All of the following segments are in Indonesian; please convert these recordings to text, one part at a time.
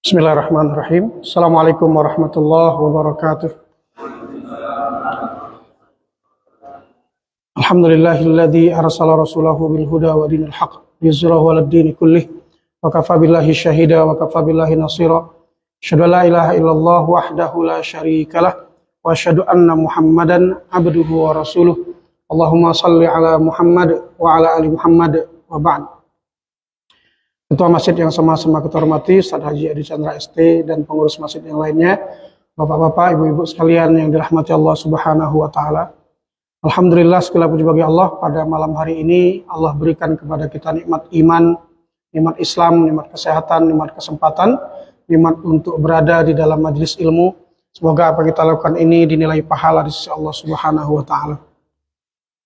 Bismillahirrahmanirrahim. Assalamualaikum warahmatullahi wabarakatuh. Alhamdulillahilladzi arsala rasulahu bil huda wa dinil haqq liyuzhirahu 'alad dini kullih wa kafa billahi syahida wa kafa billahi nasira. Asyhadu an la ilaha illallah wahdahu la syarikalah wa asyhadu anna Muhammadan abduhu wa rasuluh. Allahumma shalli ala Muhammad wa ala ali Muhammad wa ba'd. Ketua Masjid yang sama-sama kita hormati, Ustaz Haji Adi Chandra ST dan pengurus masjid yang lainnya, Bapak-bapak, Ibu-ibu sekalian yang dirahmati Allah Subhanahu wa taala. Alhamdulillah, segala puji bagi Allah, pada malam hari ini Allah berikan kepada kita nikmat iman, nikmat Islam, nikmat kesehatan, nikmat kesempatan, nikmat untuk berada di dalam majelis ilmu. Semoga apa kita lakukan ini dinilai pahala di sisi Allah Subhanahu wa taala.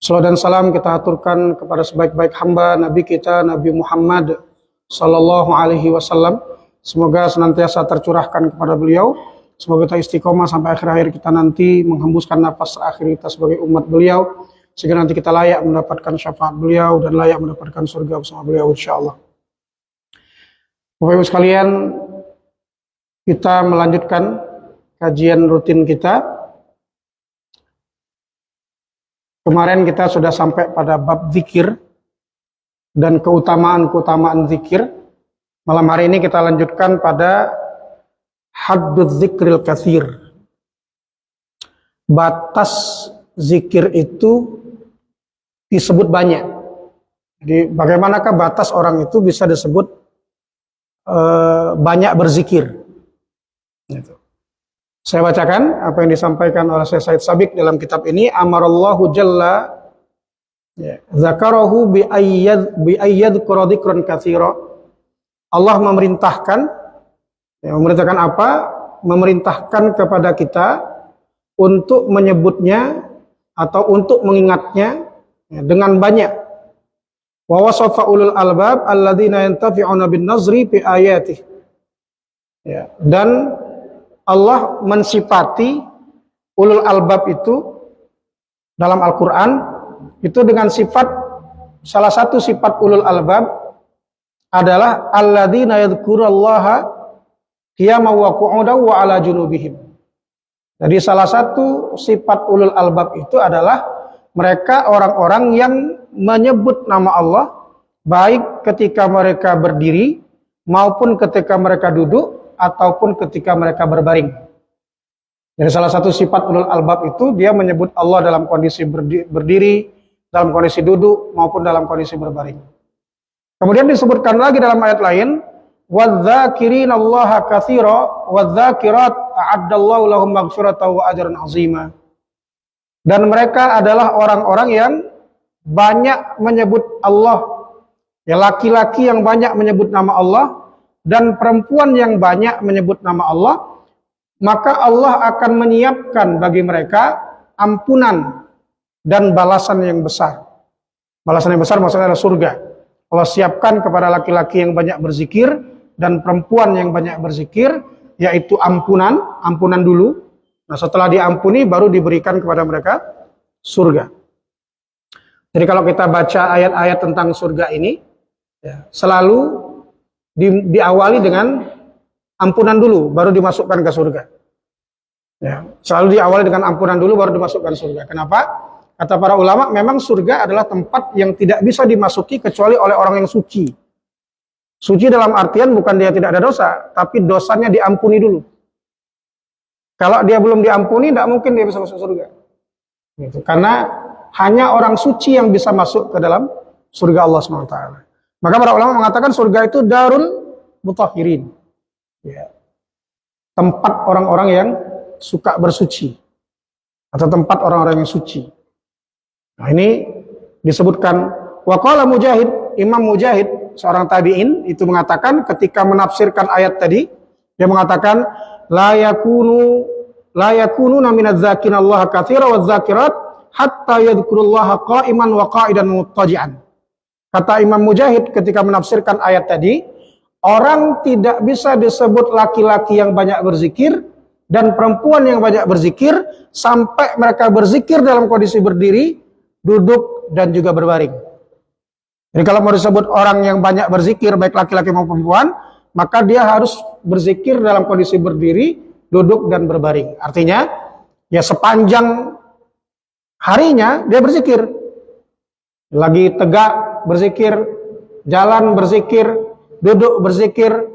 Salawat dan salam kita aturkan kepada sebaik-baik hamba Nabi kita, Nabi Muhammad Sallallahu alaihi wasallam. Semoga senantiasa tercurahkan kepada beliau. Semoga kita istiqomah sampai akhir-akhir kita nanti, menghembuskan nafas terakhir kita sebagai umat beliau, sehingga nanti kita layak mendapatkan syafaat beliau dan layak mendapatkan surga bersama beliau insyaallah. Bapak Ibu sekalian, kita melanjutkan kajian rutin kita. Kemarin kita sudah sampai pada bab zikir dan keutamaan-keutamaan zikir. Malam hari ini kita lanjutkan pada haddudz zikril katsir. Batas zikir itu disebut banyak. Jadi bagaimanakah batas orang itu bisa disebut banyak berzikir? Gitu. Saya bacakan apa yang disampaikan oleh Syekh Said Sabiq dalam kitab ini. Amarallahu jalla zakarahu bi ayyad dzikran katsira. Allah memerintahkan apa? Memerintahkan kepada kita untuk menyebutnya atau untuk mengingatnya dengan banyak. Wa wasafa ulul albab alladzina yantafi'una bin nazri fi ayatihi. Dan Allah mensifati ulul albab itu dalam Al-Qur'an itu dengan sifat, salah satu sifat ulul albab adalah alladzina yadhkurullaha qiyaman wa qu'udan wa ala junubihim. Jadi salah satu sifat ulul albab itu adalah mereka orang-orang yang menyebut nama Allah baik ketika mereka berdiri maupun ketika mereka duduk ataupun ketika mereka berbaring. Jadi salah satu sifat ulul albab itu dia menyebut Allah dalam kondisi berdiri, dalam kondisi duduk maupun dalam kondisi berbaring. Kemudian disebutkan lagi dalam ayat lain, wadz-dzakirinallaha katsira wadz-dzakirat a'addallahu lahum maghfiratan wa ajran 'azima. Dan mereka adalah orang-orang yang banyak menyebut Allah. Ya, laki-laki yang banyak menyebut nama Allah dan perempuan yang banyak menyebut nama Allah, maka Allah akan menyiapkan bagi mereka ampunan dan balasan yang besar. Balasan yang besar maksudnya adalah surga. Allah siapkan kepada laki-laki yang banyak berzikir dan perempuan yang banyak berzikir, yaitu ampunan dulu. Nah, setelah diampuni baru diberikan kepada mereka surga. Jadi kalau kita baca ayat-ayat tentang surga ini, selalu diawali dengan ampunan dulu, baru dimasukkan ke surga. Selalu diawali dengan ampunan dulu, baru dimasukkan surga. Kenapa? Kata para ulama, memang surga adalah tempat yang tidak bisa dimasuki kecuali oleh orang yang suci. Suci dalam artian bukan dia tidak ada dosa, tapi dosanya diampuni dulu. Kalau dia belum diampuni, tidak mungkin dia bisa masuk surga. Gitu. Karena hanya orang suci yang bisa masuk ke dalam surga Allah SWT. Maka para ulama mengatakan surga itu darul mutahhirin. Tempat orang-orang yang suka bersuci. Atau tempat orang-orang yang suci. Nah, ini disebutkan waqala Mujahid, Imam Mujahid seorang tabi'in itu mengatakan ketika menafsirkan ayat tadi, dia mengatakan la yakununa minadz-dzakirinallaha katsira wadz-dzakirat hatta yadhkurullaha qa'iman wa qa'idan muttaji'an. Kata Imam Mujahid ketika menafsirkan ayat tadi, orang tidak bisa disebut laki-laki yang banyak berzikir dan perempuan yang banyak berzikir sampai mereka berzikir dalam kondisi berdiri, duduk, dan juga berbaring. Jadi kalau mau disebut orang yang banyak berzikir, baik laki-laki maupun perempuan, maka dia harus berzikir dalam kondisi berdiri, duduk dan berbaring. Artinya, ya sepanjang harinya dia berzikir. Lagi tegak berzikir, jalan berzikir, duduk berzikir,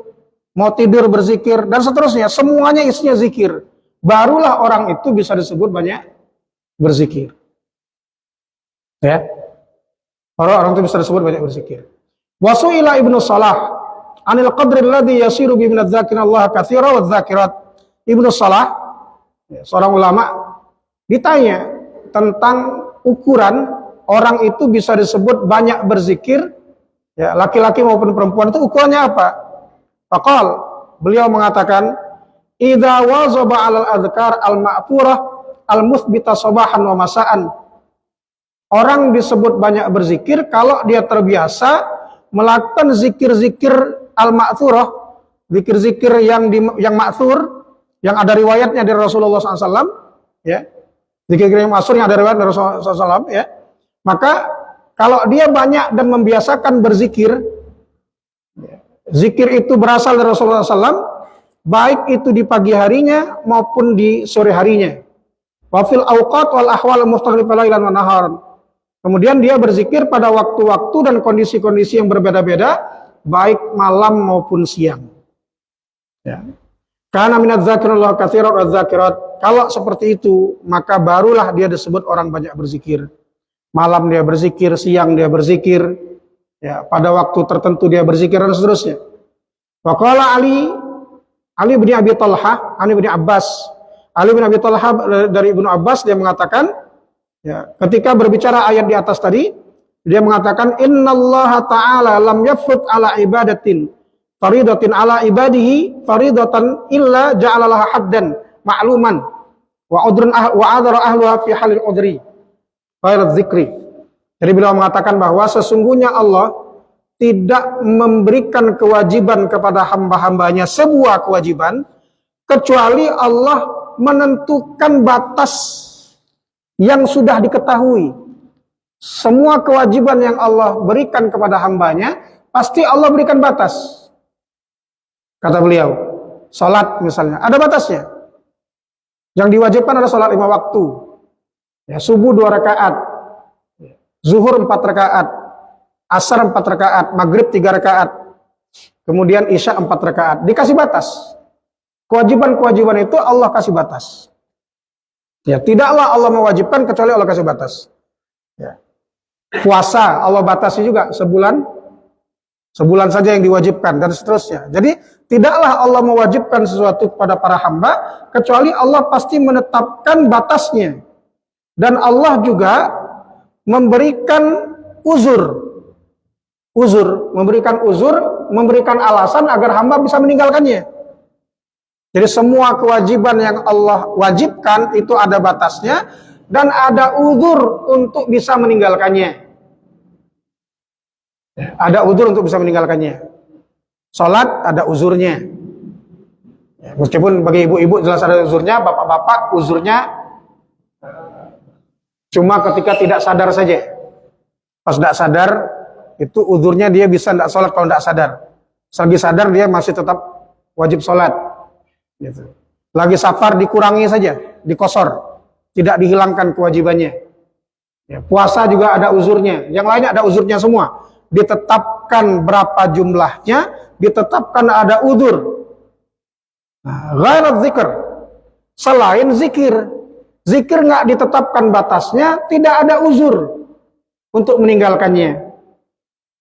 mau tidur berzikir, dan seterusnya. Semuanya isinya zikir. Barulah orang itu bisa disebut banyak berzikir. Ya, orang itu bisa disebut banyak berzikir. Wasu'ila Ibnu Salah anil qadri alladhi yasiru bi min adz-dzakirin Allah katsira wa dzakirat. Ibnu Salah, seorang ulama, ditanya tentang ukuran orang itu bisa disebut banyak berzikir, ya, laki-laki maupun perempuan, itu ukurannya apa? Faqal, beliau mengatakan, idza wazaba 'alal adzkar al-ma'thurah al-muthbita sabahan wa masaan. Orang disebut banyak berzikir kalau dia terbiasa melakukan zikir-zikir al-ma'thurah, zikir-zikir yang ma'thur, yang ada riwayatnya dari Rasulullah SAW, ya, zikir-zikir yang ma'thur yang ada riwayat dari Rasulullah SAW, ya. Maka kalau dia banyak dan membiasakan berzikir, zikir itu berasal dari Rasulullah SAW, baik itu di pagi harinya maupun di sore harinya. Wafil awqat wal ahwal mustaghrifah lailan wa naharan. Kemudian dia berzikir pada waktu-waktu dan kondisi-kondisi yang berbeda-beda, baik malam maupun siang. Ya. Karena minadz dzakirullah katsiran wa dzakirat. Kalau seperti itu, maka barulah dia disebut orang banyak berzikir. Malam dia berzikir, siang dia berzikir, ya, pada waktu tertentu dia berzikir dan seterusnya. Waqala Ali bin Abi Talha, Ali bin Abbas, Ali bin Abi Talha dari Ibnu Abbas, dia mengatakan, ya, ketika berbicara ayat di atas tadi, dia mengatakan innallaha ta'ala lam yafrud ala ibadatin faridatin ala ibadihi faridatan illa ja'alaha haddan ma'luman wa udrun wa adara ahluha fi halil udri ghairat dzikri. Jadi beliau mengatakan bahwa sesungguhnya Allah tidak memberikan kewajiban kepada hamba-hambanya sebuah kewajiban kecuali Allah menentukan batas yang sudah diketahui. Semua kewajiban yang Allah berikan kepada hambanya pasti Allah berikan batas. Kata beliau, salat misalnya ada batasnya. Yang diwajibkan adalah salat 5 waktu. Ya, subuh 2 rakaat, zuhur 4 rakaat, asar 4 rakaat, maghrib 3 rakaat, kemudian isya 4 rakaat. Dikasih batas. Kewajiban-kewajiban itu Allah kasih batas. Ya, tidaklah Allah mewajibkan kecuali Allah kasih batas. Ya. Puasa Allah batasi juga sebulan saja yang diwajibkan dan seterusnya. Jadi tidaklah Allah mewajibkan sesuatu kepada para hamba kecuali Allah pasti menetapkan batasnya. Dan Allah juga memberikan memberikan alasan agar hamba bisa meninggalkannya. Jadi semua kewajiban yang Allah wajibkan itu ada batasnya dan ada uzur untuk bisa meninggalkannya. Ada uzur untuk bisa meninggalkannya. Salat ada uzurnya. Meskipun bagi ibu-ibu jelas ada uzurnya, bapak-bapak uzurnya cuma ketika tidak sadar saja. Pas tidak sadar, itu uzurnya dia bisa tidak sholat kalau tidak sadar. Selagi sadar dia masih tetap wajib sholat. Gitu. Lagi safar dikurangi saja, dikosor, tidak dihilangkan kewajibannya. Ya, puasa juga ada uzurnya, yang lainnya ada uzurnya semua. Ditetapkan berapa jumlahnya, ditetapkan ada uzur. Nah, ghairat dzikr, selain zikir. Zikir nggak ditetapkan batasnya, tidak ada uzur untuk meninggalkannya.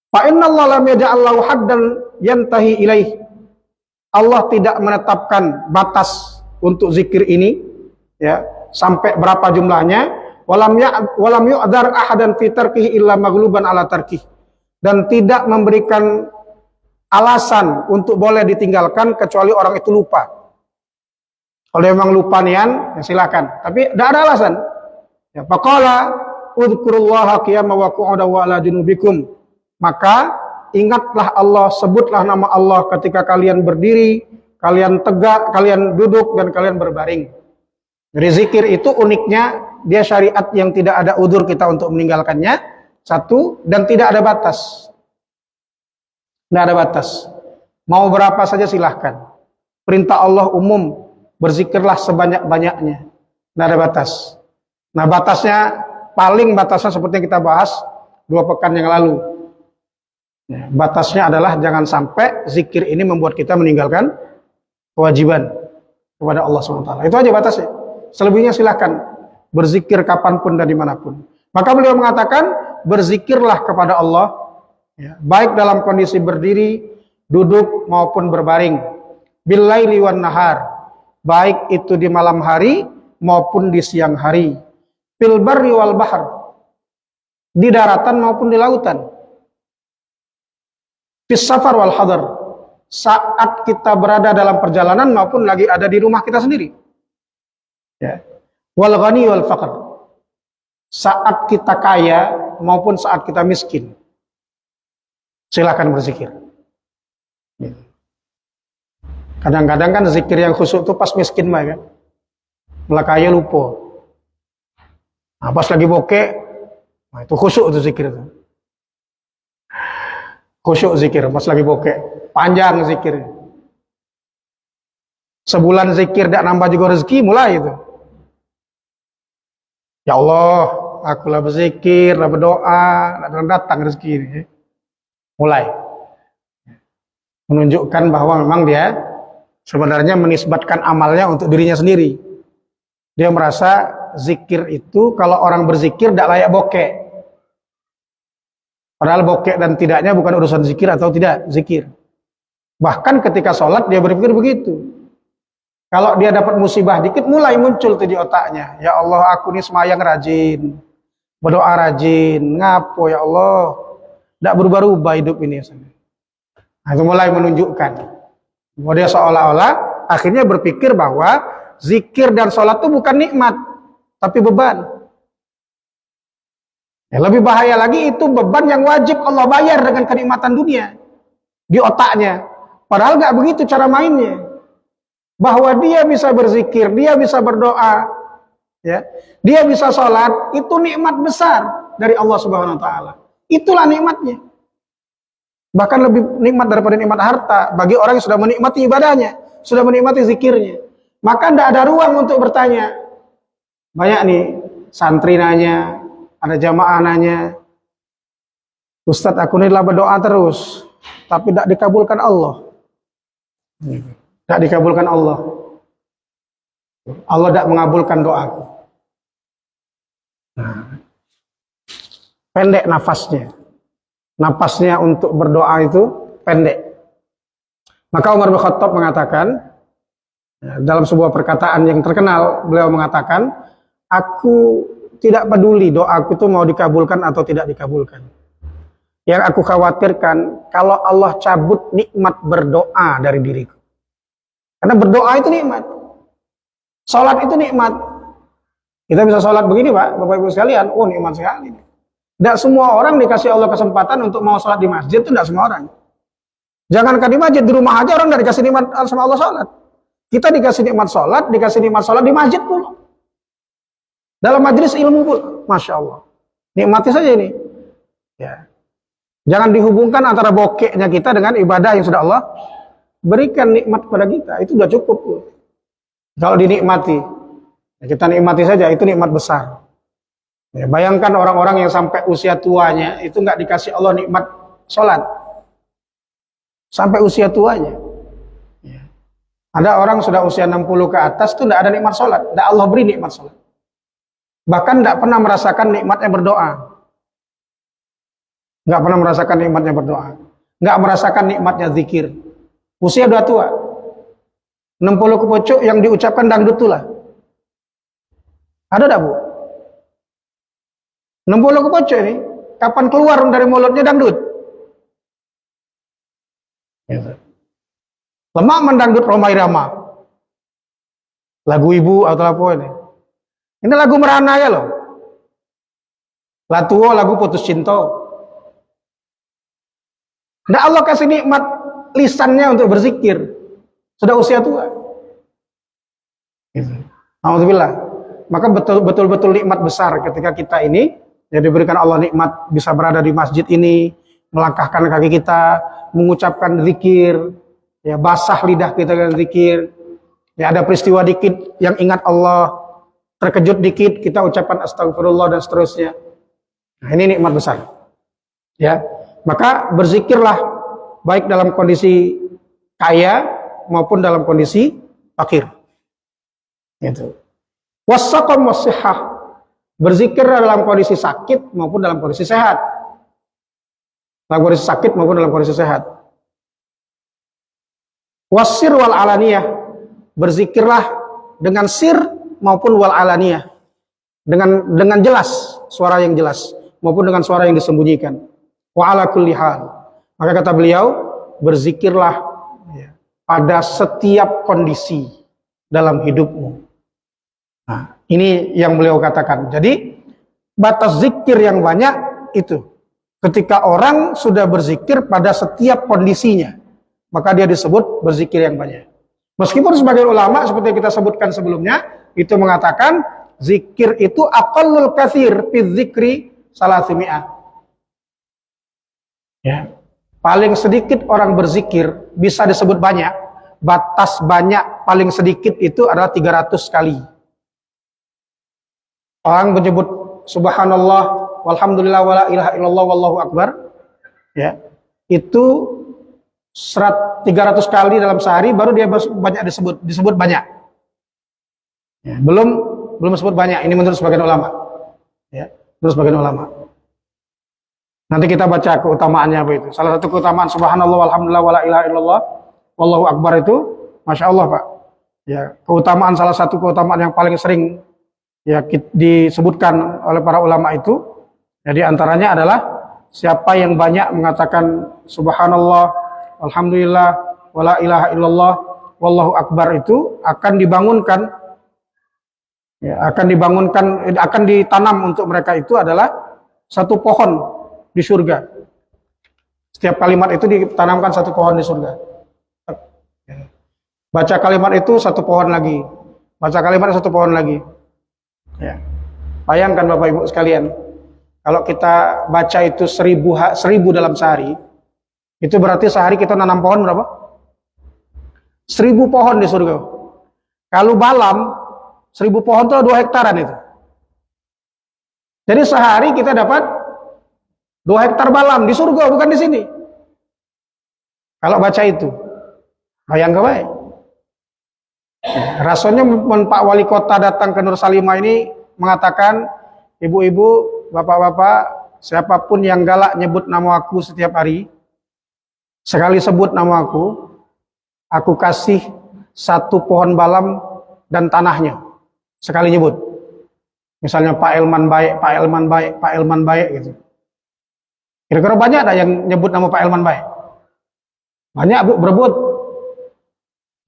Fa innallaha lam yaj'al lahu haddan yantahi ilaih. Allah tidak menetapkan batas untuk zikir ini, ya, sampai berapa jumlahnya. Walam yu'dzar ahadan fi tarkihi illa maghluban ala tarkih. Dan tidak memberikan alasan untuk boleh ditinggalkan kecuali orang itu lupa. Kalau memang lupa nian, ya silakan. Tapi tidak ada alasan. Ya, faqala udzukurullaha qiyaman wa qu'udan wa ala junubikum. Maka ingatlah Allah, sebutlah nama Allah ketika kalian berdiri, kalian tegak, kalian duduk, dan kalian berbaring. Jadi zikir itu uniknya, dia syariat yang tidak ada udzur kita untuk meninggalkannya, satu, dan tidak ada batas. Tidak ada batas. Mau berapa saja silahkan. Perintah Allah umum, berzikirlah sebanyak-banyaknya. Tidak ada batas. Nah batasnya seperti yang kita bahas 2 pekan yang lalu. Ya, batasnya adalah jangan sampai zikir ini membuat kita meninggalkan kewajiban kepada Allah SWT. Itu aja batasnya. Selebihnya silahkan berzikir kapanpun dan dimanapun. Maka beliau mengatakan berzikirlah kepada Allah, ya, baik dalam kondisi berdiri, duduk maupun berbaring. Billaili wan nahar, baik itu di malam hari maupun di siang hari. Fil barri wal bahr, di daratan maupun di lautan. Fis safar wal hadar, saat kita berada dalam perjalanan maupun lagi ada di rumah kita sendiri. Ya. Wal ghani wal faqr, saat kita kaya maupun saat kita miskin. Silakan berzikir. Ya. Kadang-kadang kan zikir yang khusyuk itu pas miskin mah kan. Malah kaya lupa. Nah, pas lagi bokeh, nah itu khusyuk itu zikir itu. Khusyuk zikir pas lagi bokeh, panjang zikir. Sebulan zikir tidak nambah juga rezeki, mulai itu. Ya Allah, akulah berzikir, lah berdoa, datang rezeki ini. Mulai. Menunjukkan bahwa memang dia sebenarnya menisbatkan amalnya untuk dirinya sendiri. Dia merasa zikir itu kalau orang berzikir tidak layak bokeh. Padahal bokeh dan tidaknya bukan urusan zikir atau tidak zikir. Bahkan ketika sholat dia berpikir begitu. Kalau dia dapat musibah dikit mulai muncul tuh di otaknya. Ya Allah, aku ini semayang rajin, berdoa rajin, ngapo ya Allah. Tidak berubah-ubah hidup ini. Nah, itu mulai menunjukkan. Dia seolah-olah akhirnya berpikir bahwa zikir dan sholat itu bukan nikmat, tapi beban. Ya, lebih bahaya lagi itu beban yang wajib Allah bayar dengan kenikmatan dunia di otaknya. Padahal nggak begitu cara mainnya. Bahwa dia bisa berzikir, dia bisa berdoa, ya, dia bisa sholat, itu nikmat besar dari Allah Subhanahu Wa Taala. Itulah nikmatnya. Bahkan lebih nikmat daripada nikmat harta bagi orang yang sudah menikmati ibadahnya, sudah menikmati zikirnya. Maka tidak ada ruang untuk bertanya. Banyak nih santri nanya, ada jamaah nanya, Ustadz aku ini telah berdoa terus, tapi tidak dikabulkan Allah. Tidak dikabulkan Allah. Allah tidak mengabulkan doaku. Nah, pendek nafasnya. Napasnya untuk berdoa itu pendek. Maka Umar bin Khattab mengatakan, dalam sebuah perkataan yang terkenal, beliau mengatakan, aku tidak peduli doaku itu mau dikabulkan atau tidak dikabulkan. Yang aku khawatirkan, kalau Allah cabut nikmat berdoa dari diriku. Karena berdoa itu nikmat. Sholat itu nikmat. Kita bisa sholat begini Pak, Bapak Ibu sekalian, oh nikmat sekali. Tidak semua orang dikasih Allah kesempatan untuk mau sholat di masjid, itu tidak semua orang. Jangankan di masjid, di rumah aja orang tidak dikasih nikmat sama Allah sholat. Kita dikasih nikmat sholat di masjid pula. Dalam majelis ilmu pula, Masya Allah. Nikmati saja ini. Ya. Jangan dihubungkan antara bokeknya kita dengan ibadah yang sudah Allah berikan nikmat kepada kita. Itu sudah cukup. Kalau dinikmati, ya kita nikmati saja, itu nikmat besar. Ya, bayangkan orang-orang yang sampai usia tuanya itu nggak dikasih Allah nikmat sholat sampai usia tuanya. Ya. Ada orang sudah usia 60 ke atas itu nggak ada nikmat sholat, nggak Allah beri nikmat sholat. Bahkan nggak pernah merasakan nikmatnya berdoa, nggak pernah merasakan nikmatnya berdoa, nggak merasakan nikmatnya zikir. Usia udah tua, 60 ke pucuk yang diucapkan dangdut itulah. Ada tak Bu? 60 ke pojok ini, kapan keluar dari mulutnya dangdut? Lemak mendangdut Roma Irama. Lagu ibu atau apa ini? Ini lagu merana ya loh. Latuo lagu putus cinta. Nggak Allah kasih nikmat lisannya untuk berzikir. Sudah usia tua. Alhamdulillah. Maka betul-betul nikmat besar ketika kita ini yang diberikan Allah nikmat bisa berada di masjid ini, melangkahkan kaki kita, mengucapkan zikir, ya basah lidah kita dengan zikir. Ya ada peristiwa dikit yang ingat Allah, terkejut dikit kita ucapan astagfirullah dan seterusnya. Nah, ini nikmat besar. Ya, maka berzikirlah baik dalam kondisi kaya maupun dalam kondisi fakir. Gitu. Wassaqam wassihah. Berzikir dalam kondisi sakit maupun dalam kondisi sehat. Dalam kondisi sakit maupun dalam kondisi sehat. Wassir wal alaniyah. Berzikirlah dengan sir maupun wal alaniyah. Dengan jelas, suara yang jelas maupun dengan suara yang disembunyikan. Wa ala kulli hal. Maka kata beliau, berzikirlah pada setiap kondisi dalam hidupmu. Nah, ini yang beliau katakan. Jadi batas zikir yang banyak itu ketika orang sudah berzikir pada setiap kondisinya, maka dia disebut berzikir yang banyak. Meskipun sebagian ulama seperti yang kita sebutkan sebelumnya itu mengatakan zikir itu aqallul katsir fi dzikri salasimi'ah. Ya. Paling sedikit orang berzikir bisa disebut banyak. Batas banyak paling sedikit itu adalah 300 kali. Orang menyebut subhanallah, walhamdulillah, wala ilaha illallah, wallahu akbar. Ya. Itu 300 kali dalam sehari baru dia banyak disebut banyak. Ya, belum disebut banyak. Ini menurut sebagian ulama. Ya, menurut sebagian ulama. Nanti kita baca keutamaannya apa itu. Salah satu keutamaan subhanallah, walhamdulillah, wala ilaha illallah, wallahu akbar itu, masya Allah Pak. Ya, keutamaan salah satu keutamaan yang paling sering ya disebutkan oleh para ulama itu. Jadi antaranya adalah siapa yang banyak mengatakan subhanallah, alhamdulillah, wala ilaha illallah, wallahu akbar itu akan dibangunkan, ya, akan ditanam untuk mereka itu adalah satu pohon di surga. Setiap kalimat itu ditanamkan satu pohon di surga. Baca kalimat itu satu pohon lagi, baca kalimat satu pohon lagi. Ya. Bayangkan Bapak Ibu sekalian, kalau kita baca itu 1000 dalam sehari, itu berarti sehari kita nanam pohon berapa? 1000 pohon di surga. Kalau balam, 1000 pohon itu 2 hektaran itu. Jadi sehari kita dapat 2 hektar balam di surga, bukan di sini. Kalau baca itu, bayangkan baik. Rasanya Pak Wali Kota datang ke Nur Salimah ini mengatakan, ibu-ibu, bapak-bapak, siapapun yang galak nyebut nama aku setiap hari, sekali sebut nama aku kasih 1 pohon balam dan tanahnya. Sekali nyebut. Misalnya Pak Elman baik, Pak Elman baik, Pak Elman baik gitu. Kira-kira banyak ada yang nyebut nama Pak Elman baik? Banyak Bu, berebut.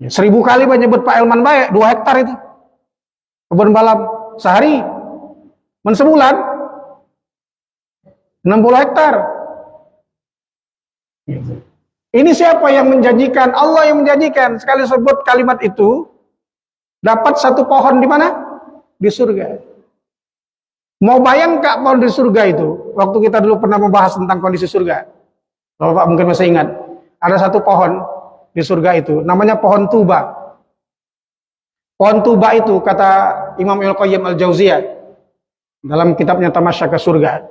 1000 kali menyebut Pak Elman baik, 2 hektar itu. Kebun balam sehari, sebulan 60 hektar. Ini siapa yang menjanjikan? Allah yang menjanjikan. Sekali sebut kalimat itu, dapat 1 pohon di mana? Di surga. Mau bayang Kak pohon di surga itu? Waktu kita dulu pernah membahas tentang kondisi surga. Bapak mungkin masih ingat. Ada 1 pohon di surga itu, namanya pohon tuba. Pohon tuba itu kata Imam Al-Qayyim Al-Jauziyah dalam kitabnya Tamasya ke Surga.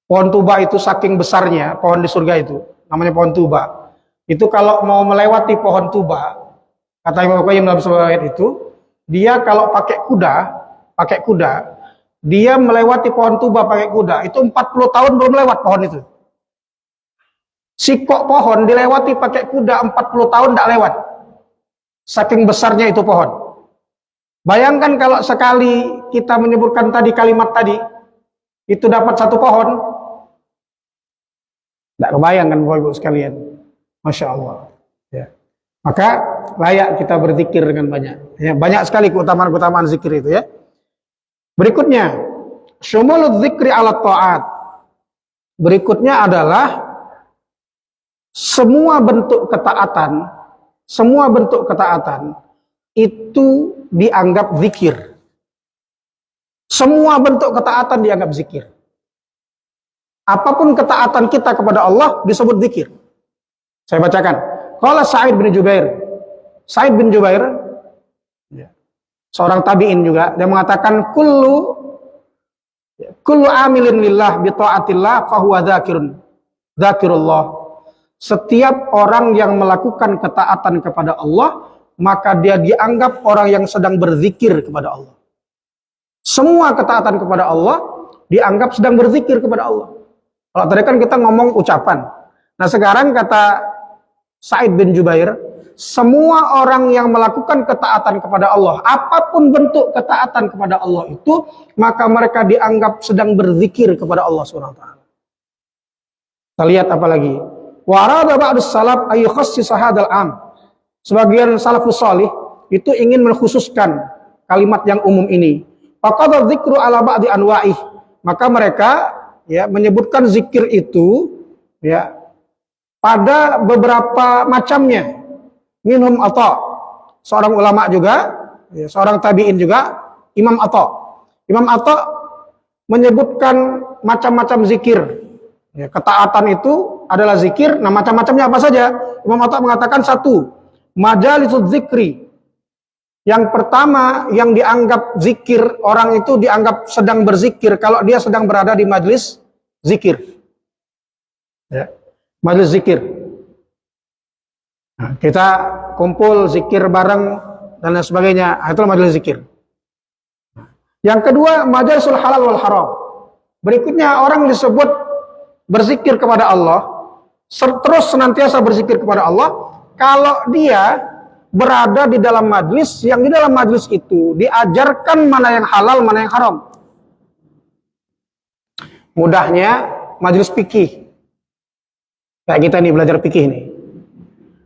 Pohon tuba itu saking besarnya pohon di surga itu, namanya pohon tuba. Itu kalau mau melewati pohon tuba, kata Imam Al-Qayyim dalam sebuah ayat itu, dia kalau pakai kuda, dia melewati pohon tuba pakai kuda, itu 40 tahun belum lewat pohon itu. Sikok pohon dilewati pakai kuda 40 tahun tidak lewat. Saking besarnya itu pohon. Bayangkan kalau sekali kita menyebutkan tadi kalimat tadi, itu dapat 1 pohon. Tidak kebayangkan Bapak Ibu sekalian. Masya Allah. Ya. Maka layak kita berzikir dengan banyak. Ya, banyak sekali keutamaan-keutamaan zikir itu ya. Berikutnya, syumulul zikri ala ta'at. Berikutnya adalah semua bentuk ketaatan itu dianggap zikir. Semua bentuk ketaatan dianggap zikir. Apapun ketaatan kita kepada Allah disebut zikir. Saya bacakan. Qala Sa'id bin Jubair. Sa'id bin Jubair, seorang tabi'in juga, dia mengatakan kullu amilin lillah bi ta'atillah fahuwa dzakirullah. Setiap orang yang melakukan ketaatan kepada Allah, maka dia dianggap orang yang sedang berzikir kepada Allah. Semua ketaatan kepada Allah dianggap sedang berzikir kepada Allah. Kalau tadi kan kita ngomong ucapan. Nah, sekarang kata Sa'id bin Jubair, semua orang yang melakukan ketaatan kepada Allah, apapun bentuk ketaatan kepada Allah itu, maka mereka dianggap sedang berzikir kepada Allah SWT. Kita lihat apa lagi. Wa arada ba'dus salaf ay yukhassisa hadzal am. Sebagian salafus salih itu ingin mengkhususkan kalimat yang umum ini. Faqad dzikru ala ba'di anwa'ih. Maka mereka menyebutkan zikir itu pada beberapa macamnya. Minhum Atha, seorang ulama juga, seorang tabi'in juga, Imam Atha. Imam Atha menyebutkan macam-macam zikir. Ketaatan itu adalah zikir. Nah, macam-macamnya apa saja? Imam Atha mengatakan satu, majalisuz zikri. Yang pertama yang dianggap zikir, orang itu dianggap sedang berzikir kalau dia sedang berada di majelis zikir. Majelis zikir. Nah, kita kumpul zikir bareng dan lain sebagainya, itu majelis zikir. Yang kedua, majalisul halal wal haram. Berikutnya orang disebut berzikir kepada Allah, terus senantiasa berzikir kepada Allah kalau dia berada di dalam majelis yang di dalam majelis itu diajarkan mana yang halal, mana yang haram. Mudahnya majelis fikih. Kayak kita nih belajar fikih nih.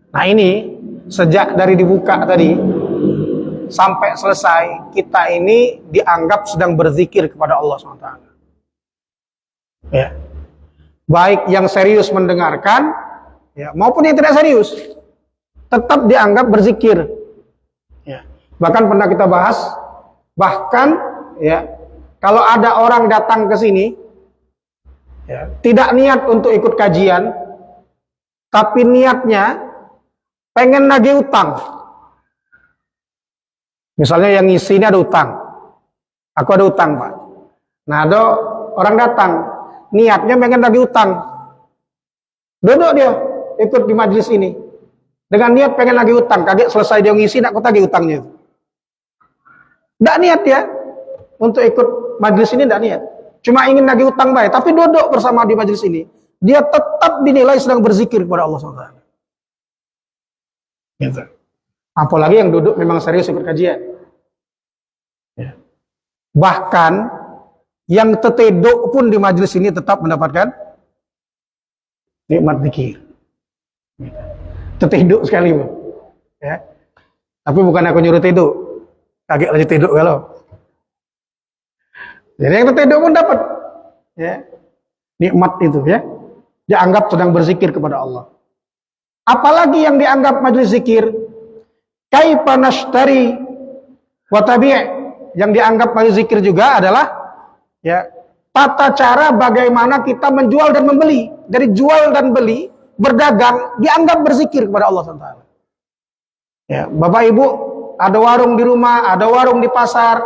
Nah, ini sejak dari dibuka tadi sampai selesai, kita ini dianggap sedang berzikir kepada Allah SWT. Baik yang serius mendengarkan, maupun yang tidak serius, tetap dianggap berzikir. Bahkan pernah kita bahas, bahkan kalau ada orang datang ke sini, tidak niat untuk ikut kajian, tapi niatnya pengen nagih utang. Misalnya yang ngisi ini ada utang. Aku ada utang, Pak. Nah, ada orang datang, niatnya pengen nagih utang. Duduk dia, ikut di majelis ini. Dengan niat pengen nagih utang. Kaget selesai dia ngisi, nak aku tagih utangnya. Tidak niat ya, untuk ikut majelis ini tidak niat. Cuma ingin nagih utang baik, tapi duduk bersama di majelis ini. Dia tetap dinilai sedang berzikir kepada Allah SWT. Gitu. Apalagi yang duduk memang serius ikut kajian. Bahkan yang teteduk pun di majelis ini tetap mendapatkan nikmat zikir. Teteduk sekali, Bu. Tapi bukan aku nyuruh teduk. Kaget lagi teduk kalau. Jadi yang teteduk pun dapat nikmat itu dianggap sedang berzikir kepada Allah. Apalagi yang dianggap majelis zikir, kaifa nashtari wa tabi', yang dianggap majelis zikir juga adalah tata cara bagaimana kita menjual dan membeli. Dari jual dan beli, berdagang dianggap berzikir kepada Allah SWT. Bapak Ibu ada warung di rumah, ada warung di pasar,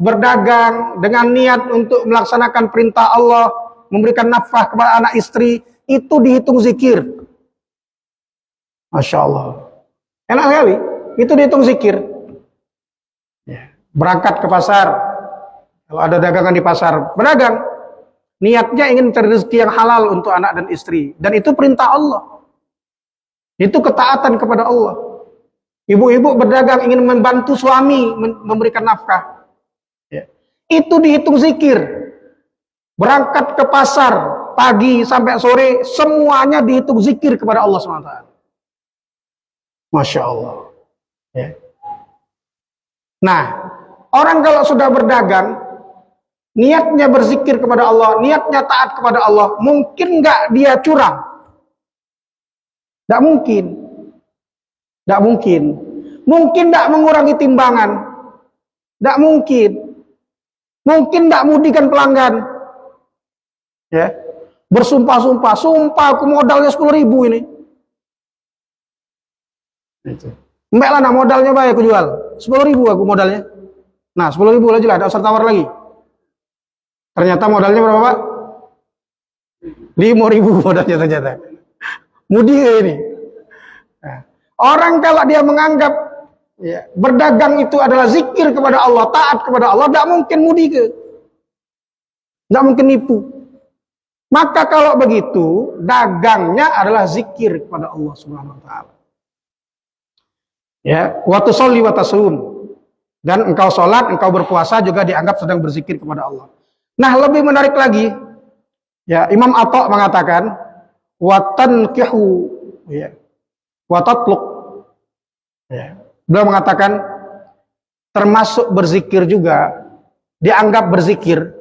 berdagang dengan niat untuk melaksanakan perintah Allah, memberikan nafkah kepada anak istri, itu dihitung zikir. Masya Allah. Enak sekali. Itu dihitung zikir. Berangkat ke pasar. Kalau ada dagangan di pasar, berdagang. Niatnya ingin mencari rezeki yang halal untuk anak dan istri. Dan itu perintah Allah. Itu ketaatan kepada Allah. Ibu-ibu berdagang ingin membantu suami memberikan nafkah. Itu dihitung zikir. Berangkat ke pasar, pagi sampai sore, semuanya dihitung zikir kepada Allah SWT. Masya Allah. Nah, orang kalau sudah berdagang, niatnya berzikir kepada Allah, niatnya taat kepada Allah, mungkin nggak dia curang? Nggak mungkin. Nggak mungkin. Mungkin nggak mengurangi timbangan. Nggak mungkin. Mungkin nggak mudikan pelanggan. Bersumpah-sumpah, sumpah aku modalnya 10.000 ini. Itu. Mbak lah, nah modalnya baik aku jual. 10.000 aku modalnya. Nah 10.000 lah jual, ada usah tawar lagi. Ternyata modalnya berapa Pak? 5.000 modalnya ternyata. Mudi ini. Nah, orang kalau dia menganggap ya, berdagang itu adalah zikir kepada Allah, taat kepada Allah, tidak mungkin mudi ke. Tidak mungkin nipu. Maka kalau begitu, dagangnya adalah zikir kepada Allah Subhanahu wa taala. Ya, wa tusolli wa tasum. Dan engkau sholat, engkau berpuasa juga dianggap sedang berzikir kepada Allah. Nah, lebih menarik lagi, ya Imam Atha mengatakan, wa tankihu, ya, wa tatluk. Ya. Beliau mengatakan termasuk berzikir juga dianggap berzikir,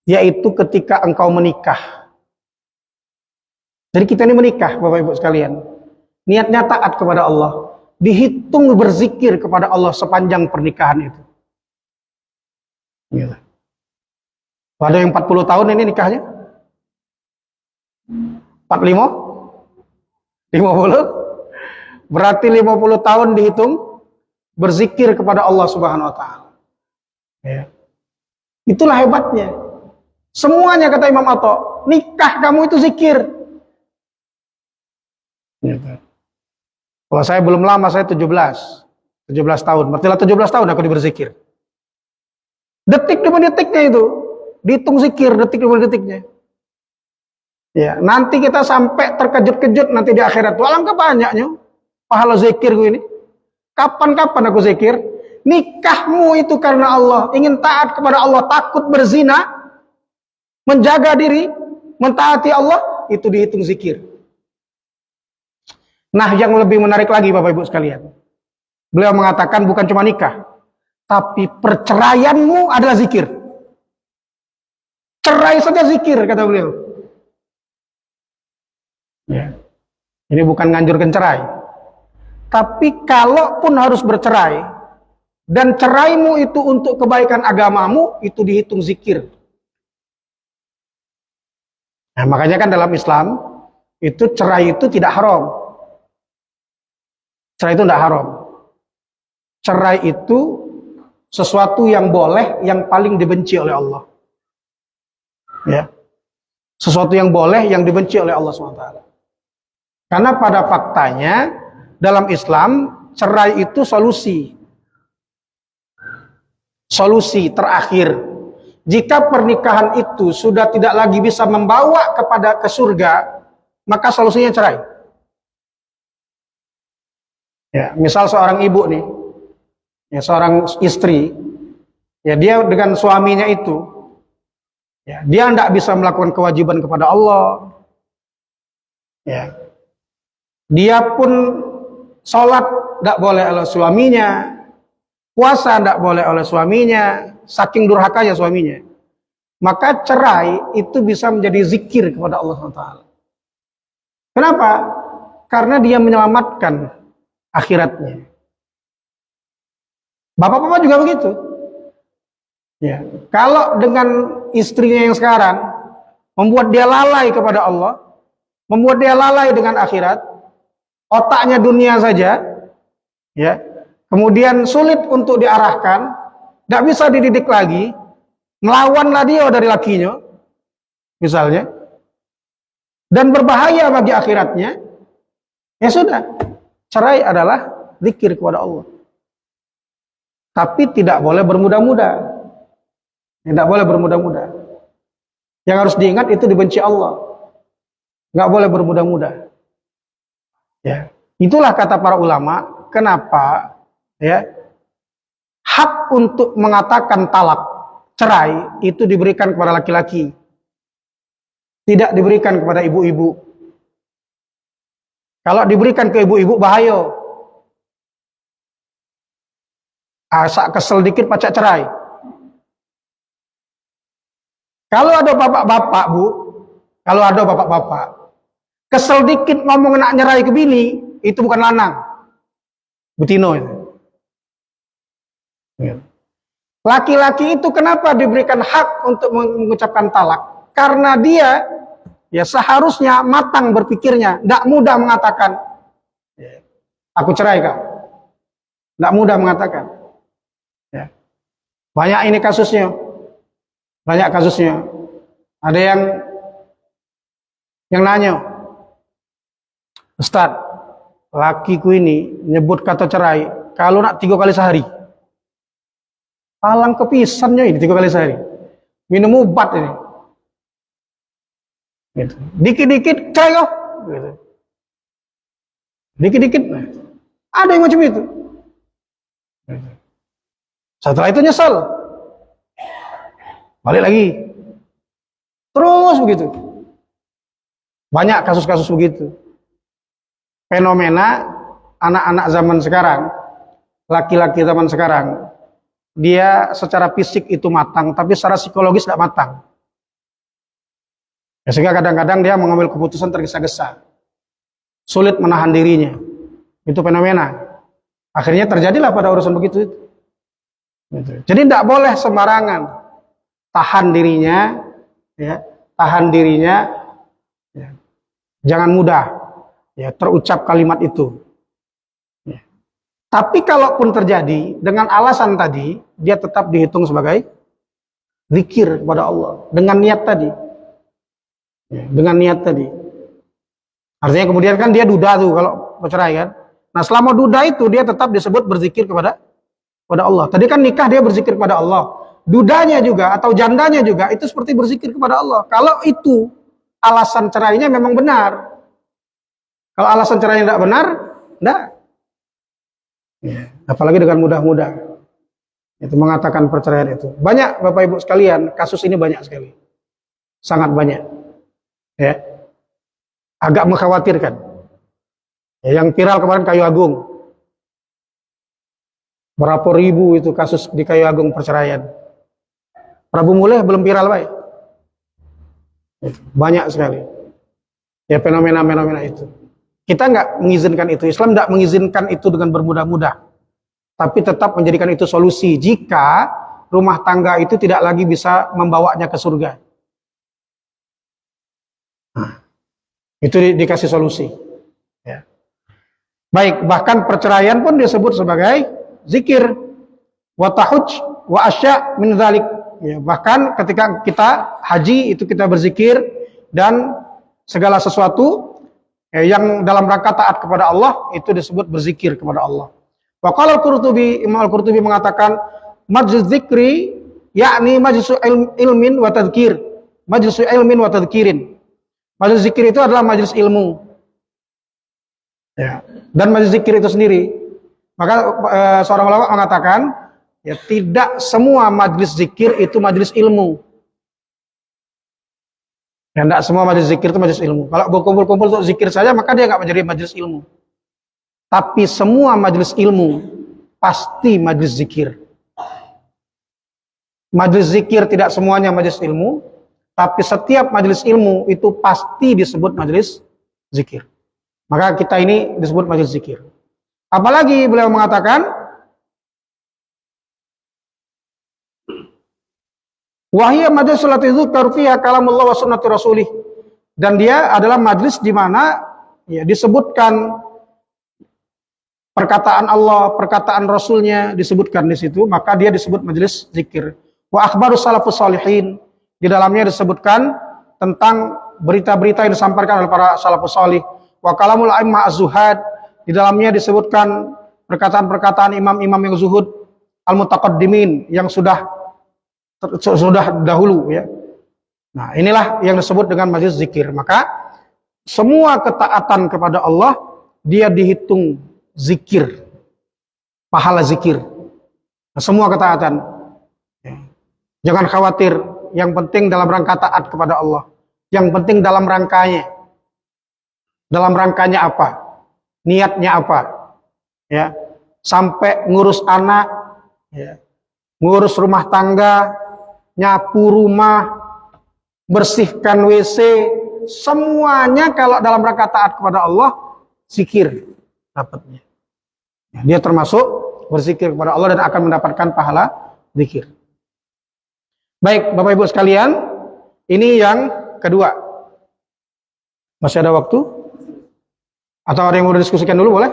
yaitu ketika engkau menikah. Jadi kita ini menikah, Bapak Ibu sekalian. Niatnya taat kepada Allah. Dihitung berzikir kepada Allah sepanjang pernikahan itu. Gitu. Ada yang 40 tahun ini nikahnya? 45? 50? Berarti 50 tahun dihitung berzikir kepada Allah Subhanahu wa taala. Ya. Itulah hebatnya. Semuanya kata Imam Atha, nikah kamu itu zikir. Gitu. Kalau saya belum lama, saya 17 tahun. Berarti 17 tahun aku berzikir. Detik demi detiknya itu dihitung zikir, detik demi detiknya. Ya, nanti kita sampai terkejut-kejut nanti di akhirat. Alangkah banyaknya pahala zikir gue ini. Kapan-kapan aku zikir? Nikahmu itu karena Allah, ingin taat kepada Allah, takut berzina, menjaga diri, mentaati Allah, itu dihitung zikir. Nah, yang lebih menarik lagi Bapak Ibu sekalian. Beliau mengatakan bukan cuma nikah, tapi perceraianmu adalah zikir. Cerai saja zikir, kata beliau. Ya. Ini bukan nganjurkan cerai. Tapi kalaupun harus bercerai, dan ceraimu itu untuk kebaikan agamamu, itu dihitung zikir. Nah, makanya kan dalam Islam, itu cerai itu tidak haram. Cerai itu tidak haram. Cerai itu sesuatu yang boleh, yang paling dibenci oleh Allah. Ya. Sesuatu yang boleh, yang dibenci oleh Allah SWT. Karena pada faktanya, dalam Islam, cerai itu solusi. Solusi terakhir. Jika pernikahan itu sudah tidak lagi bisa membawa ke surga, maka solusinya cerai. Ya, misal seorang ibu nih, ya, seorang istri, ya dia dengan suaminya itu, ya, dia tidak bisa melakukan kewajiban kepada Allah, ya, dia pun sholat tidak boleh oleh suaminya, puasa tidak boleh oleh suaminya, saking durhakanya suaminya, maka cerai itu bisa menjadi zikir kepada Allah SWT. Kenapa? Karena dia menyelamatkan akhiratnya. Bapak-bapak juga begitu. Ya. Kalau dengan istrinya yang sekarang membuat dia lalai kepada Allah, membuat dia lalai dengan akhirat, otaknya dunia saja, ya, kemudian sulit untuk diarahkan, tidak bisa dididik lagi, melawanlah dia dari lakinya, misalnya, dan berbahaya bagi akhiratnya, ya sudah. Cerai adalah zikir kepada Allah. Tapi tidak boleh bermudah-mudah. Tidak boleh bermudah-mudah. Yang harus diingat itu dibenci Allah. Nggak boleh bermudah-mudah. Ya. Itulah kata para ulama, kenapa ya hak untuk mengatakan talak, cerai itu diberikan kepada laki-laki. Tidak diberikan kepada ibu-ibu. Kalau diberikan ke ibu-ibu bahaya. Asa kesel dikit pacak cerai. Kalau ada bapak-bapak, Bu, kalau ada bapak-bapak, kesel dikit ngomong nak nyerai ke bini, itu bukan lanang. Butino itu. Laki-laki itu kenapa diberikan hak untuk mengucapkan talak? Karena dia ya seharusnya matang berpikirnya, tidak mudah mengatakan. aku cerai kak. Tidak mudah mengatakan. Ya. Banyak ini kasusnya. Banyak kasusnya. Ada yang nanya, Ustaz, lakiku ini nyebut kata cerai kalau nak 3 kali sehari. Palang kepisannya ini 3 kali sehari. Minum obat ini. Gitu. Dikit-dikit cerai kok. Gitu. Dikit-dikit. Nah. Ada yang macam itu. Gitu. Setelah itu nyesal. Balik lagi. Terus begitu. Banyak kasus-kasus begitu. Fenomena anak-anak zaman sekarang, laki-laki zaman sekarang, dia secara fisik itu matang, tapi secara psikologis tidak matang. Ya, sehingga kadang-kadang dia mengambil keputusan tergesa-gesa. Sulit menahan dirinya. Itu fenomena. Akhirnya terjadilah pada urusan begitu itu. Gitu. Jadi tidak boleh sembarangan. Tahan dirinya, ya, tahan dirinya, ya. Jangan mudah, ya, terucap kalimat itu. Ya. Tapi kalaupun terjadi dengan alasan tadi, dia tetap dihitung sebagai zikir kepada Allah dengan niat tadi, ya, dengan niat tadi. Artinya kemudian kan dia duda tuh kalau bercerai kan. Nah selama duda itu dia tetap disebut berzikir kepada Allah. Tadi kan nikah dia berzikir kepada Allah. Dudanya juga atau jandanya juga itu seperti berzikir kepada Allah. Kalau itu alasan cerainya memang benar. Kalau alasan cerainya tidak benar, tidak. Ya, apalagi dengan mudah-mudah itu mengatakan perceraian itu. Banyak Bapak Ibu sekalian, kasus ini banyak sekali. Sangat banyak. Ya. Agak mengkhawatirkan. Ya, yang viral kemarin Kayu Agung. Berapa ribu itu kasus di Kayu Agung perceraian. Prabu Muleh belum viral baik. Banyak sekali. Ya fenomena-fenomena itu. Kita nggak mengizinkan itu. Islam nggak mengizinkan itu dengan bermudah-mudah. Tapi tetap menjadikan itu solusi. Jika rumah tangga itu tidak lagi bisa membawanya ke surga. Nah, itu dikasih solusi. Ya. Baik, bahkan perceraian pun disebut sebagai zikir. Wa tahuj wa asya min dzalik. Ya, bahkan ketika kita haji itu kita berzikir dan segala sesuatu yang dalam rangka taat kepada Allah itu disebut berzikir kepada Allah. Wa qala al-Qurtubi, Imam Al-Qurtubi mengatakan majlis zikri yakni majlisu ilmin wa tadhkir. Majlisu ilmin wa tadhkirin. Majlis zikir itu adalah majlis ilmu. Ya, dan majlis zikir itu sendiri. Maka seorang ulama mengatakan ya, tidak semua majlis zikir itu majlis ilmu. Ya, tidak semua majlis zikir itu majlis ilmu. Kalau berkumpul-kumpul untuk zikir saja, maka dia nggak menjadi majlis ilmu. Tapi semua majlis ilmu pasti majlis zikir. Majlis zikir tidak semuanya majlis ilmu, tapi setiap majlis ilmu itu pasti disebut majlis zikir. Maka kita ini disebut majlis zikir. Apalagi beliau mengatakan wahia majlis lati dzukar fiha kalamullah wa sunnati rasulih. Dan dia adalah majlis di mana ya, disebutkan perkataan Allah, perkataan Rasulnya disebutkan di situ, maka dia disebut majlis zikir. Wa akhbarus salafus shalihin. Di dalamnya disebutkan tentang berita-berita yang disampaikan oleh para salafus salih. Wa kalamul a'immah az-zuhad. Di dalamnya disebutkan perkataan-perkataan imam-imam yang zuhud, al-mutaqaddimin, yang sudah dahulu ya. Nah, inilah yang disebut dengan majlis zikir. Maka semua ketaatan kepada Allah dia dihitung zikir, pahala zikir. Nah, semua ketaatan. Ya. Jangan khawatir, yang penting dalam rangka taat kepada Allah. Yang penting dalam rangkanya. Dalam rangkanya apa? Niatnya apa? Ya. Sampai ngurus anak, ya. Ngurus rumah tangga, nyapu rumah, bersihkan WC, semuanya kalau dalam rangka taat kepada Allah, zikir dapatnya. Dia termasuk berzikir kepada Allah dan akan mendapatkan pahala zikir. Baik, Bapak Ibu sekalian, ini yang kedua. Masih ada waktu? Atau ada yang mau didiskusikan dulu, boleh?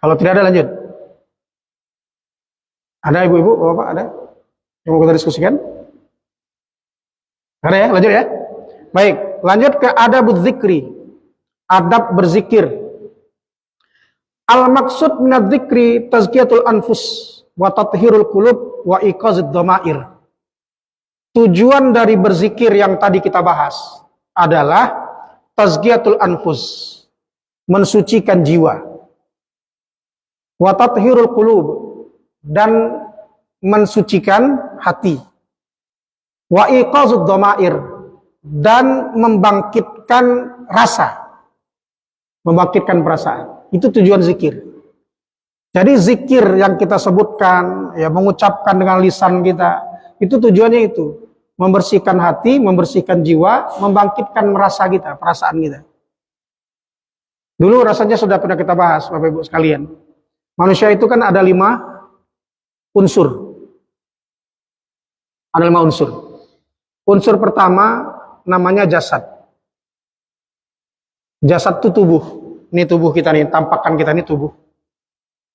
Kalau tidak ada lanjut. Ada ibu-ibu, bapak ada yang mau kita diskusikan? Ada ya, lanjut ya. Baik, lanjut ke adabuz zikri. Adab berzikir. Al-maksud minadz zikri tazkiyatul anfus wa tathhirul qulub wa iqazid dhamair. Tujuan dari berzikir yang tadi kita bahas adalah tazkiyatul anfus, mensucikan jiwa. Wa tathhirul qulub, dan mensucikan hati. Wa iqazud dhamair, dan membangkitkan rasa, membangkitkan perasaan. Itu tujuan zikir. Jadi zikir yang kita sebutkan, ya mengucapkan dengan lisan kita, itu tujuannya itu, membersihkan hati, membersihkan jiwa, membangkitkan rasa kita, perasaan kita. Dulu rasanya sudah pernah kita bahas, Bapak Ibu sekalian. Manusia itu kan ada 5 unsur. Ada 5 unsur. Unsur pertama namanya jasad. Jasad itu tubuh. Ini tubuh kita nih, tampakan kita ini tubuh.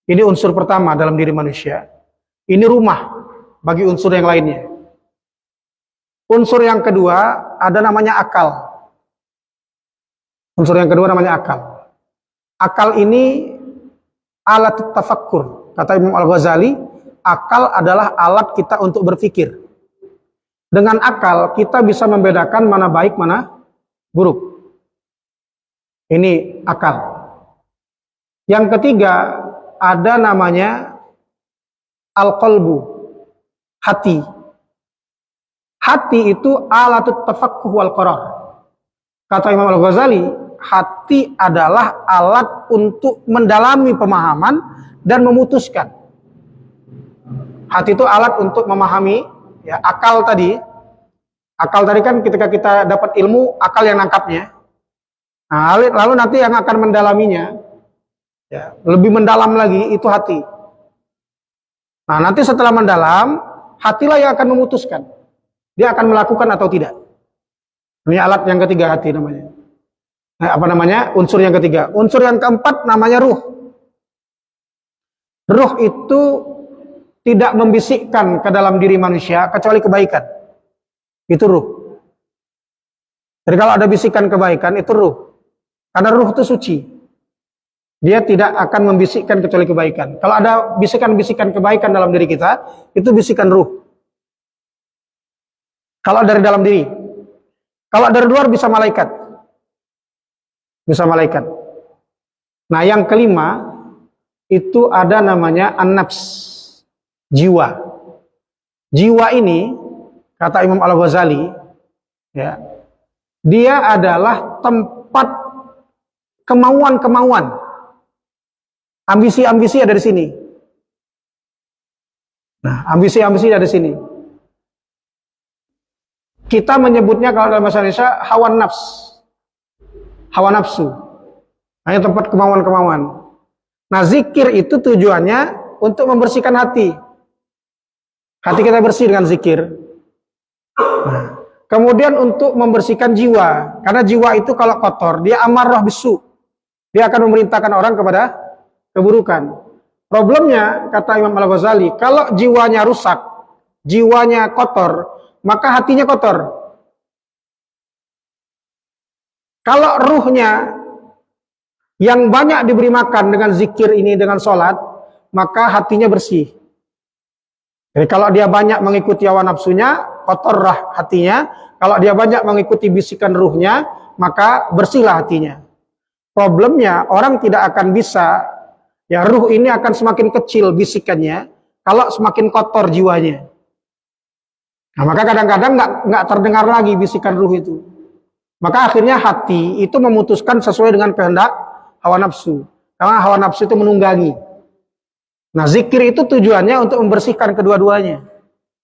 Ini unsur pertama dalam diri manusia. Ini rumah bagi unsur yang lainnya. Unsur yang kedua ada namanya akal. Unsur yang kedua namanya akal. Akal ini alat tafakkur. Kata Imam Al-Ghazali, akal adalah alat kita untuk berpikir. Dengan akal kita bisa membedakan mana baik, mana buruk. Ini akal. Yang ketiga ada namanya al-qalbu, hati. Hati itu alatut tafaqquh wal qarar. Kata Imam Al-Ghazali, hati adalah alat untuk mendalami pemahaman dan memutuskan. Hati itu alat untuk memahami, ya. Akal tadi kan ketika kita dapat ilmu, akal yang nangkapnya. Nah, lalu nanti yang akan mendalaminya, ya, lebih mendalam lagi itu hati. Nah, nanti setelah mendalam, hatilah yang akan memutuskan. Dia akan melakukan atau tidak. Ini alat yang ketiga, hati namanya. Nah, apa namanya? Unsur yang ketiga. Unsur yang keempat namanya ruh. Ruh itu tidak membisikkan ke dalam diri manusia kecuali kebaikan. Itu ruh. Jadi kalau ada bisikan kebaikan, itu ruh. Karena ruh itu suci. Dia tidak akan membisikkan kecuali kebaikan. Kalau ada bisikan-bisikan kebaikan dalam diri kita, itu bisikan ruh. Kalau dari dalam diri. Kalau dari luar bisa malaikat. Bisa malaikat. Nah, yang kelima itu ada namanya an-nafs, jiwa. Jiwa ini kata Imam Al-Ghazali, ya, dia adalah tempat kemauan-kemauan, ambisi-ambisi ada di sini. Nah, ambisi-ambisi ada di sini. Kita menyebutnya kalau dalam bahasa Indonesia hawa nafs, hawa nafsu. Hanya tempat kemauan-kemauan. Nah, zikir itu tujuannya untuk membersihkan hati. Hati kita bersih dengan zikir. Nah, kemudian untuk membersihkan jiwa. Karena jiwa itu kalau kotor, dia amarah bisu. Dia akan memerintahkan orang kepada keburukan. Problemnya, kata Imam Al-Ghazali, kalau jiwanya rusak, jiwanya kotor, maka hatinya kotor. Kalau ruhnya yang banyak diberi makan dengan zikir ini, dengan sholat, maka hatinya bersih. Jadi kalau dia banyak mengikuti hawa nafsunya, kotorlah hatinya. Kalau dia banyak mengikuti bisikan ruhnya, maka bersihlah hatinya. Problemnya, orang tidak akan bisa, ya, ruh ini akan semakin kecil bisikannya, kalau semakin kotor jiwanya. Nah, maka kadang-kadang nggak terdengar lagi bisikan ruh itu. Maka akhirnya hati itu memutuskan sesuai dengan kehendak hawa nafsu. Karena hawa nafsu itu menunggangi. Nah, zikir itu tujuannya untuk membersihkan kedua-duanya.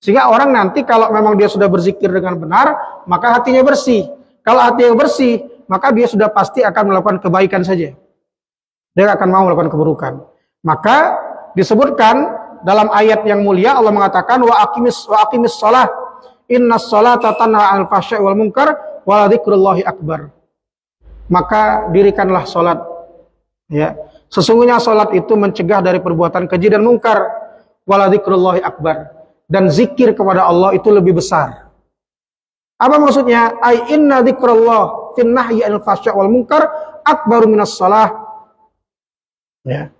Sehingga orang nanti kalau memang dia sudah berzikir dengan benar, maka hatinya bersih. Kalau hatinya bersih, maka dia sudah pasti akan melakukan kebaikan saja. Dia akan mau melakukan keburukan. Maka disebutkan dalam ayat yang mulia Allah mengatakan wa aqimis shalah innas sholata tanha 'anil fahsya'i wal munkar wa dzikrullahi akbar. Maka dirikanlah salat, ya. Sesungguhnya salat itu mencegah dari perbuatan keji dan mungkar. Wala dzikrullahi akbar. Dan zikir kepada Allah itu lebih besar. Apa maksudnya? Ai inna dzikrullah fin nahyi anil fahsya' wal munkar akbaru minas shalah. Ya.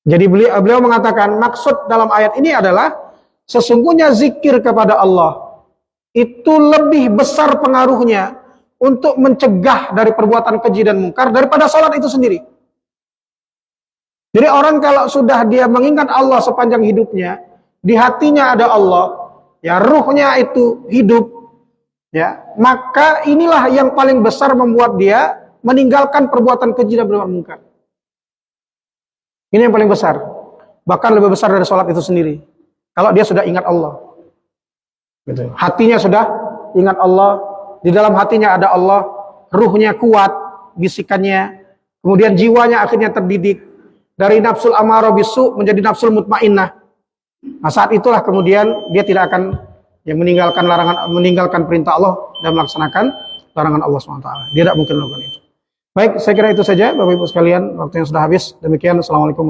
Jadi beliau mengatakan maksud dalam ayat ini adalah sesungguhnya zikir kepada Allah itu lebih besar pengaruhnya untuk mencegah dari perbuatan keji dan mungkar daripada salat itu sendiri. Jadi orang kalau sudah dia mengingat Allah sepanjang hidupnya, di hatinya ada Allah, ya ruhnya itu hidup, ya maka inilah yang paling besar membuat dia meninggalkan perbuatan keji dan perbuatan mungkar. Ini yang paling besar, bahkan lebih besar dari sholat itu sendiri. Kalau dia sudah ingat Allah, gitu. Hatinya sudah ingat Allah, di dalam hatinya ada Allah, ruhnya kuat, bisikannya, kemudian jiwanya akhirnya terdidik. Dari nafsul amarah bisu menjadi nafsul mutmainnah. Nah, saat itulah kemudian dia tidak akan meninggalkan perintah Allah dan melaksanakan larangan Allah SWT. Dia tidak mungkin melakukan itu. Baik, saya kira itu saja Bapak Ibu sekalian, waktu yang sudah habis. Demikian, Assalamualaikum.